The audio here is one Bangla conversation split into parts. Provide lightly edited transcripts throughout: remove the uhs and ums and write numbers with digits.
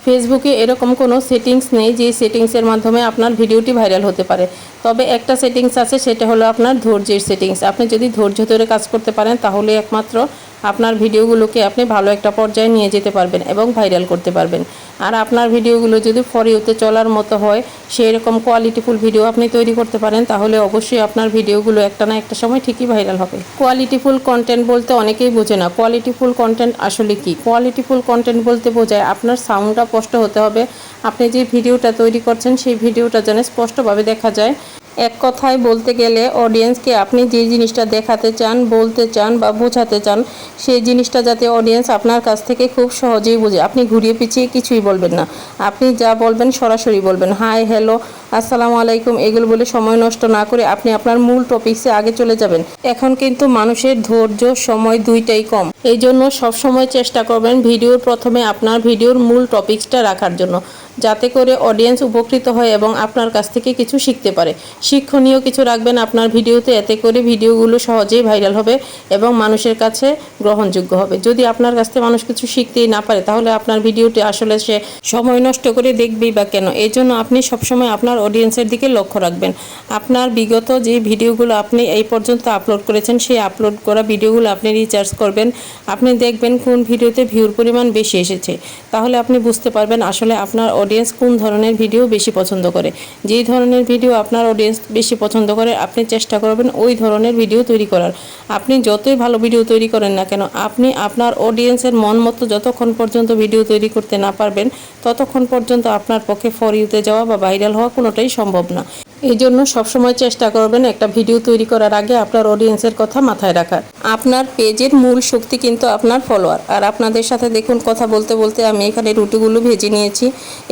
ফেসবুকে এরকম কোনো সেটিংস নেই যে সেটিংসের মাধ্যমে আপনার ভিডিওটি ভাইরাল হতে পারে। তবে একটা সেটিংস আছে, সেটা হলো আপনার ধৈর্যের সেটিংস। আপনি যদি ধৈর্য ধরে কাজ করতে পারেন তাহলে একমাত্র আপনার ভিডিওগুলোকে আপনি ভালো একটা পর্যায়ে নিয়ে যেতে পারবেন এবং ভাইরাল করতে পারবেন। আর আপনার ভিডিওগুলো যদি ফর ইউতে চলার মতো হয়, সেই রকম কোয়ালিটিফুল ভিডিও আপনি তৈরি করতে পারেন, তাহলে অবশ্যই আপনার ভিডিওগুলো একটা না একটা সময় ঠিকই ভাইরাল হবে। কোয়ালিটিফুল কন্টেন্ট বলতে অনেকেই বোঝে না। কোয়ালিটিফুল কন্টেন্ট আসলে কি? কোয়ালিটিফুল কন্টেন্ট বলতে বোঝায় আপনার সাউন্ডটা স্পষ্ট হতে হবে। আপনি যে ভিডিওটা তৈরি করছেন সেই ভিডিওটা যেন স্পষ্টভাবে দেখা যায়। এক কথায় বলতে গেলে অডিয়েন্সকে আপনি যে জিনিসটা দেখাতে চান, বলতে চান বা বোঝাতে চান, সেই জিনিসটা যাতে অডিয়েন্স আপনার কাছ থেকে খুব সহজেই বোঝে। আপনি ঘুরিয়ে পিছিয়ে কিছুই বলবেন না, আপনি যা বলবেন সরাসরি বলবেন। হাই, হ্যালো, আসসালামু আলাইকুম এগুলো বলে সময় নষ্ট না করে আপনি আপনার মূল টপিকসে আগে চলে যাবেন। এখন কিন্তু মানুষের ধৈর্য সময় দুইটাই কম, এই জন্য সবসময় চেষ্টা করবেন ভিডিওর প্রথমে আপনার ভিডিওর মূল টপিকসটা রাখার জন্য, যাতে করে অডিয়েন্স উপকৃত হয় এবং আপনার কাছ থেকে কিছু শিখতে পারে। শিক্ষণীয় কিছু রাখবেন আপনার ভিডিওতে, এতে করে ভিডিওগুলো সহজেই ভাইরাল হবে এবং মানুষের কাছে গ্রহণযোগ্য হবে। যদি আপনার কাছ থেকে মানুষ কিছু শিখতেই না পারে, তাহলে আপনার ভিডিওটি আসলে সে সময় নষ্ট করে দেখবেই বা কেন? এই জন্য আপনি সবসময় আপনার অডিয়েন্সের দিকে লক্ষ্য রাখবেন। আপনার বিগত যে ভিডিওগুলো আপনি এই পর্যন্ত আপলোড করেছেন, সেই আপলোড করা ভিডিওগুলো আপনি রিসার্চ করবেন। আপনি দেখবেন কোন ভিডিওতে ভিউর পরিমাণ বেশি এসেছে, তাহলে আপনি বুঝতে পারবেন আসলে আপনার অডিয়েন্স কোন ধরনের ভিডিও বেশি পছন্দ করে। যেই ধরনের ভিডিও আপনার অডিয়েন্স বেশি পছন্দ করে, আপনি চেষ্টা করবেন ওই ধরনের ভিডিও তৈরি করার। আপনি যতই ভালো ভিডিও তৈরি করেন না কেন, আপনি আপনার অডিয়েন্সের মন মতো যতক্ষণ পর্যন্ত ভিডিও তৈরি করতে না পারবেন, ততক্ষণ পর্যন্ত আপনার পক্ষে ফর ইউতে যাওয়া বা ভাইরাল হওয়া কোনোটাই সম্ভব না। এই জন্য সবসময় চেষ্টা করবেন একটা ভিডিও তৈরি করার আগে আপনার অডিয়েন্সের কথা মাথায় রাখার। আপনার পেজের মূল শক্তি কিন্তু আপনার ফলোয়ার। আর আপনাদের সাথে দেখুন কথা বলতে বলতে আমি এখানে রুটিগুলো ভেজে নিয়েছি।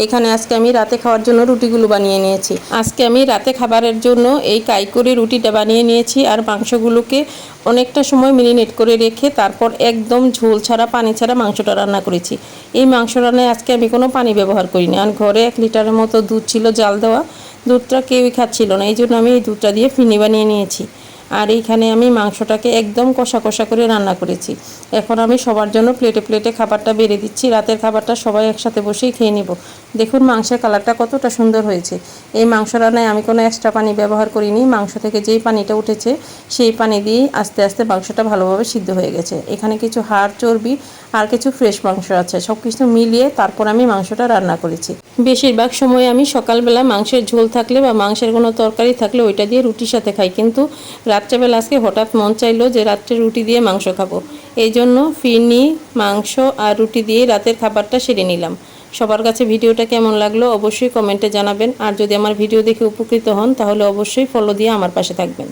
এখানে আজকে আমি রাতে খাওয়ার জন্য রুটিগুলো বানিয়ে নিয়েছি। আজকে আমি রাতে খাবারের জন্য এই কাইকুরি রুটিটা বানিয়ে নিয়েছি। আর মাংসগুলোকে অনেকটা সময় মেরিনেট করে রেখে তারপর একদম ঝোল ছাড়া, পানি ছাড়া মাংসটা রান্না করেছি। এই মাংস রান্নায় আজকে আমি কোনো পানি ব্যবহার করিনি। আর ঘরে 1 লিটারের মতো দুধ ছিল জাল দেওয়া, দুধটা কেউই খাচ্ছিল না, এই জন্য আমি এই দুধটা দিয়ে ফিনি বানিয়ে নিয়েছি। আর এইখানে আমি মাংসটাকে একদম কষা কষা করে রান্না করেছি। এখন আমি সবার জন্য প্লেটে প্লেটে খাবারটা বেড়ে দিচ্ছি। রাতের খাবারটা সবাই একসাথে বসেই খেয়ে নিব। দেখুন মাংসের কালারটা কতটা সুন্দর হয়েছে। এই মাংস রান্নায় আমি কোনো এক্সট্রা পানি ব্যবহার করিনি। মাংস থেকে যেই পানিটা উঠেছে সেই পানি দিয়েই আস্তে আস্তে মাংসটা ভালোভাবে সিদ্ধ হয়ে গেছে। এখানে কিছু হাড়, চর্বি আর কিছু ফ্রেশ মাংস আছে, সব কিছু মিলিয়ে তারপর আমি মাংসটা রান্না করেছি। বেশিরভাগ সময় আমি সকালবেলা মাংসের ঝোল থাকলে বা মাংসের কোনো তরকারি থাকলে ওইটা দিয়ে রুটির সাথে খাই, কিন্তু রাত্রেবেলা আজকে হঠাৎ মন চাইলো যে রাত্রে রুটি দিয়ে মাংস খাবো। এই জন্য ফিরনি, মাংস আর রুটি দিয়ে রাতের খাবারটা সেরে নিলাম। সবার কাছে ভিডিওটা কেমন লাগলো অবশ্যই কমেন্টে জানাবেন। আর যদি আমার ভিডিও দেখে উপকৃত হন তাহলে অবশ্যই ফলো দিয়ে আমার পাশে থাকবেন।